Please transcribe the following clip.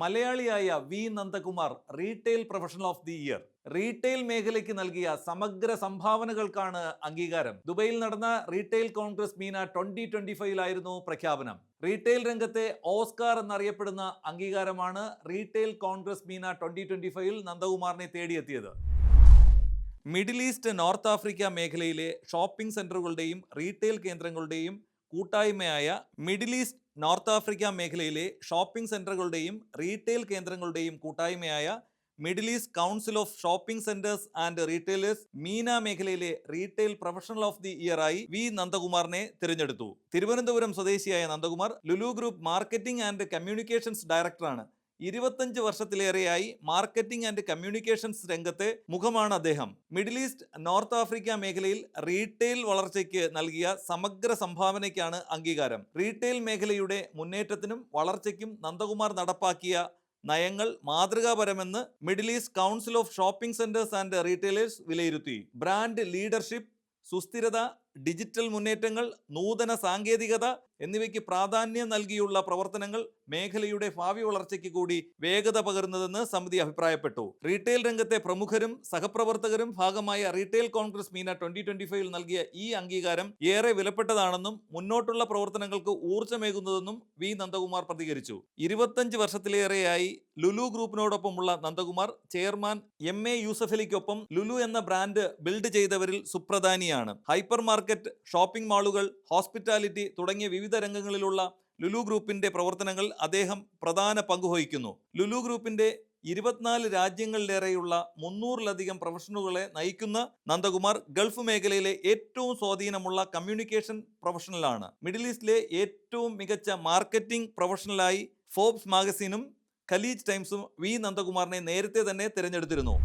മലയാളിയായ V Nandakumar retail professional of the year. Retail മേഖലയ്ക്ക് നൽകിയ സമഗ്ര സംഭാവനകൾക്കാണ് അംഗീകാരം. ദുബൈയിൽ നടന്ന റീറ്റെയിൽ കോൺഗ്രസ് മീന 2025 പ്രഖ്യാപനം. റീറ്റെയിൽ രംഗത്തെ ഓസ്കാർ എന്നറിയപ്പെടുന്ന അംഗീകാരമാണ് റീറ്റെയിൽ കോൺഗ്രസ് മീന 2025 നന്ദകുമാറിനെ തേടിയെത്തിയത്. മിഡിൽ ഈസ്റ്റ്, നോർത്ത് ആഫ്രിക്ക മേഖലയിലെ ഷോപ്പിംഗ് സെന്ററുകളുടെയും റീറ്റെയിൽ കേന്ദ്രങ്ങളുടെയും കൂട്ടായ്മയായ മിഡിൽ ഈസ്റ്റ്, നോർത്ത് ആഫ്രിക്ക മേഖലയിലെ ഷോപ്പിംഗ് സെന്ററുകളുടെയും റീറ്റെയിൽ കേന്ദ്രങ്ങളുടെയും കൂട്ടായ്മയായ middle east council of shopping centres and retailers MENA മേഖലയിലെ retail professional of the year ആയി വി നന്ദകുമാറിനെ തിരഞ്ഞെടുത്തു. തിരുവനന്തപുരം സ്വദേശിയായ Nandakumar Lulu group marketing and communications ഡയറക്ടറാണ്. 25 വർഷത്തിലേറെയായി മാർക്കറ്റിംഗ് ആൻഡ് കമ്മ്യൂണിക്കേഷൻസ് രംഗത്തെ മുഖമാണ് അദ്ദേഹം. മിഡിൽ ഈസ്റ്റ്, നോർത്ത് ആഫ്രിക്ക മേഖലയിൽ റീറ്റെയിൽ വളർച്ചയ്ക്ക് നൽകിയ സമഗ്ര സംഭാവനയ്ക്കാണ് അംഗീകാരം. റീറ്റെയിൽ മേഖലയുടെ മുന്നേറ്റത്തിനും വളർച്ചയ്ക്കും നന്ദകുമാർ നടപ്പാക്കിയ നയങ്ങൾ മാതൃകാപരമെന്ന് middle east council of shopping centres and retailers വിലയിരുത്തി. ബ്രാൻഡ് ലീഡർഷിപ്പ്, സുസ്ഥിരത, ഡിജിറ്റൽ മുന്നേറ്റങ്ങൾ, നൂതന സാങ്കേതികത എന്നിവയ്ക്ക് പ്രാധാന്യം നൽകിയുള്ള പ്രവർത്തനങ്ങൾ മേഖലയുടെ ഭാവി വളർച്ചയ്ക്ക് കൂടി വേഗത പകരുന്നതെന്ന് സമിതി അഭിപ്രായപ്പെട്ടു. റീറ്റെയിൽ രംഗത്തെ പ്രമുഖരും സഹപ്രവർത്തകരും ഭാഗമായ റീറ്റെയിൽ കോൺഗ്രസ് മീന 2025 നൽകിയ ഈ അംഗീകാരം ഏറെ വിലപ്പെട്ടതാണെന്നും മുന്നോട്ടുള്ള പ്രവർത്തനങ്ങൾക്ക് ഊർജ്ജമേകുന്നതെന്നും വി നന്ദകുമാർ പ്രതികരിച്ചു. 25 വർഷത്തിലേറെയായി ലുലു ഗ്രൂപ്പിനോടൊപ്പമുള്ള നന്ദകുമാർ ചെയർമാൻ MA യൂസഫലിക്കൊപ്പം ലുലു എന്ന ബ്രാൻഡ് ബിൽഡ് ചെയ്തവരിൽ സുപ്രധാനിയാണ്. ഹൈപ്പർ മാർക്കറ്റ്, ഷോപ്പിംഗ് മാളുകൾ, ഹോസ്പിറ്റാലിറ്റി തുടങ്ങിയ വിവിധ രംഗങ്ങളിലുള്ള ലുലു ഗ്രൂപ്പിന്റെ പ്രവർത്തനങ്ങൾ അദ്ദേഹം പ്രധാന പങ്കുവഹിക്കുന്നു. ലുലു ഗ്രൂപ്പിന്റെ 24 രാജ്യങ്ങളിലേറെയുള്ള 300-ലധികം പ്രൊഫഷണലുകളെ നയിക്കുന്ന നന്ദകുമാർ ഗൾഫ് മേഖലയിലെ ഏറ്റവും സ്വാധീനമുള്ള കമ്മ്യൂണിക്കേഷൻ പ്രൊഫഷണലാണ്. മിഡിൽ ഈസ്റ്റിലെ ഏറ്റവും മികച്ച മാർക്കറ്റിംഗ് പ്രൊഫഷണലായി ഫോബ്സ് മാഗസിനും ഖലീജ് ടൈംസും വി നന്ദകുമാറിനെ നേരത്തെ തന്നെ തിരഞ്ഞെടുത്തിരുന്നു.